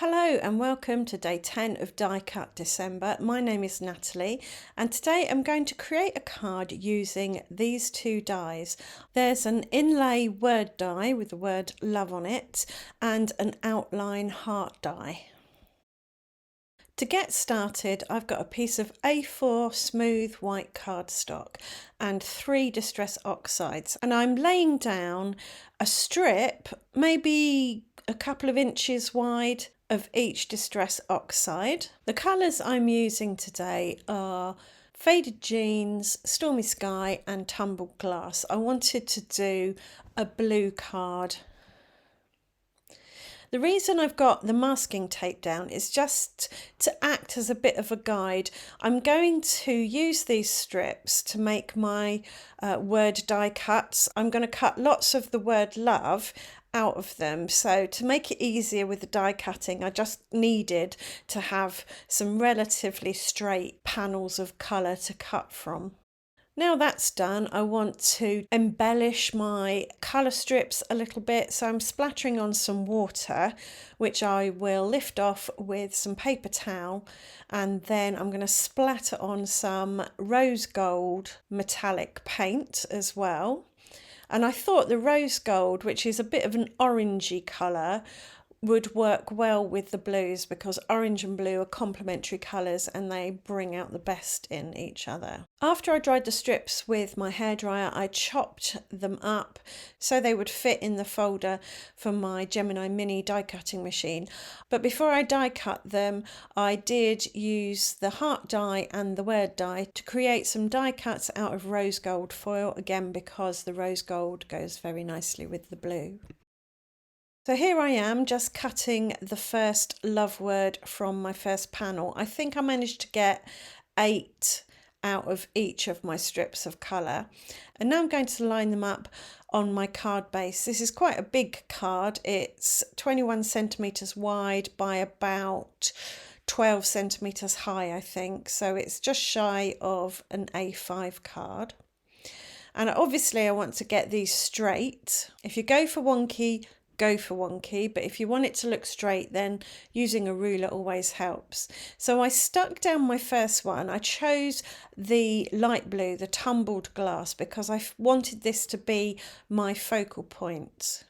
Hello and welcome to day 10 of Die Cut December. My name is Natalie and today I'm going to create a card using these two dies. There's an inlay word die with the word love on it and an outline heart die. To get started, I've got a piece of A4 smooth white cardstock and 3 Distress Oxides, and I'm laying down a strip, maybe a couple of inches wide, of each Distress Oxide. The colours I'm using today are Faded Jeans, Stormy Sky and Tumbled Glass. I wanted to do a blue card. The reason I've got the masking tape down is just to act as a bit of a guide. I'm going to use these strips to make my word die cuts. I'm going to cut lots of the word love out of them, so to make it easier with the die cutting I just needed to have some relatively straight panels of colour to cut from. Now that's done, I want to embellish my colour strips a little bit, so I'm splattering on some water which I will lift off with some paper towel, and then I'm going to splatter on some rose gold metallic paint as well. And I thought the rose gold, which is a bit of an orangey colour, would work well with the blues because orange and blue are complementary colours and they bring out the best in each other. After I dried the strips with my hairdryer, I chopped them up so they would fit in the folder for my Gemini Mini die cutting machine. But before I die cut them, I did use the heart die and the word die to create some die cuts out of rose gold foil, again because the rose gold goes very nicely with the blue. So here I am just cutting the first love word from my first panel. I think I managed to get 8 out of each of my strips of colour. And now I'm going to line them up on my card base. This is quite a big card. It's 21 centimetres wide by about 12 centimetres high, I think. So it's just shy of an A5 card. And obviously I want to get these straight. If you go for wonky, go for wonky, but if you want it to look straight, then using a ruler always helps. So I stuck down my first one. I chose the light blue, the tumbled glass, because I wanted this to be my focal point.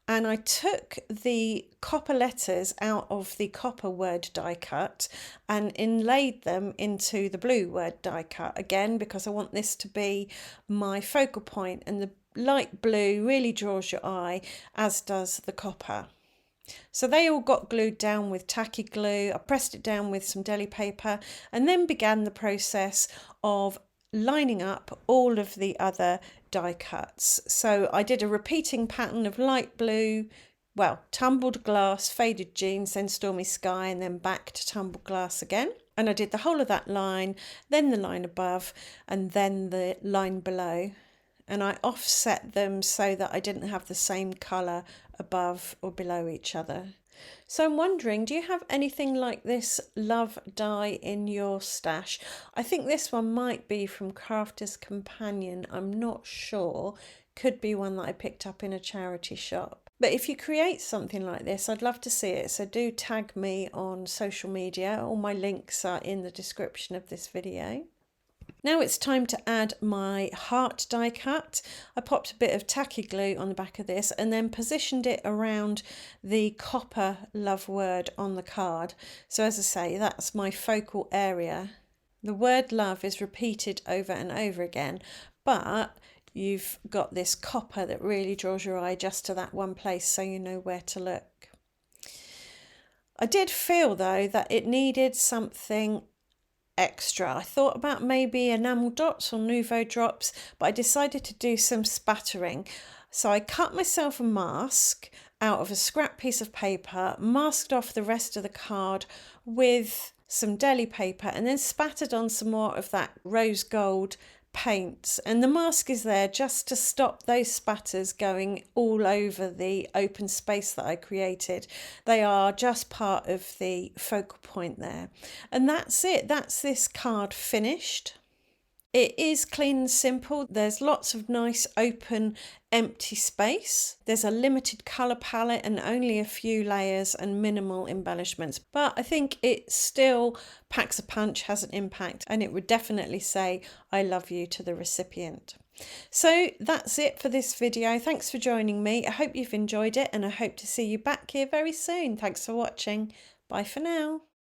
And I took the copper letters out of the copper word die cut and inlaid them into the blue word die cut, again because I want this to be my focal point, and the light blue really draws your eye, as does the copper. So they all got glued down with tacky glue. I pressed it down with some deli paper and then began the process of lining up all of the other die cuts. So I did a repeating pattern of light blue, well, tumbled glass, faded jeans, then stormy sky, and then back to tumbled glass again. And I did the whole of that line, then the line above, and then the line below. And I offset them so that I didn't have the same colour above or below each other. So I'm wondering, do you have anything like this love die in your stash? I think this one might be from Crafter's Companion. I'm not sure. Could be one that I picked up in a charity shop. But if you create something like this, I'd love to see it. So do tag me on social media. All my links are in the description of this video. Now it's time to add my heart die cut. I popped a bit of tacky glue on the back of this and then positioned it around the copper love word on the card. So as I say, that's my focal area. The word love is repeated over and over again, but you've got this copper that really draws your eye just to that one place, so you know where to look. I did feel though that it needed something extra. I thought about maybe enamel dots or Nouveau drops, but I decided to do some spattering. So I cut myself a mask out of a scrap piece of paper, masked off the rest of the card with some deli paper, and then spattered on some more of that rose gold paint. And the mask is there just to stop those spatters going all over the open space that I created. They are just part of the focal point there. And that's it. That's this card finished. It is clean and simple. There's lots of nice open empty space. There's a limited colour palette and only a few layers and minimal embellishments, but I think it still packs a punch, has an impact, and it would definitely say I love you to the recipient. So that's it for this video. Thanks for joining me. I hope you've enjoyed it, and I hope to see you back here very soon. Thanks for watching. Bye for now.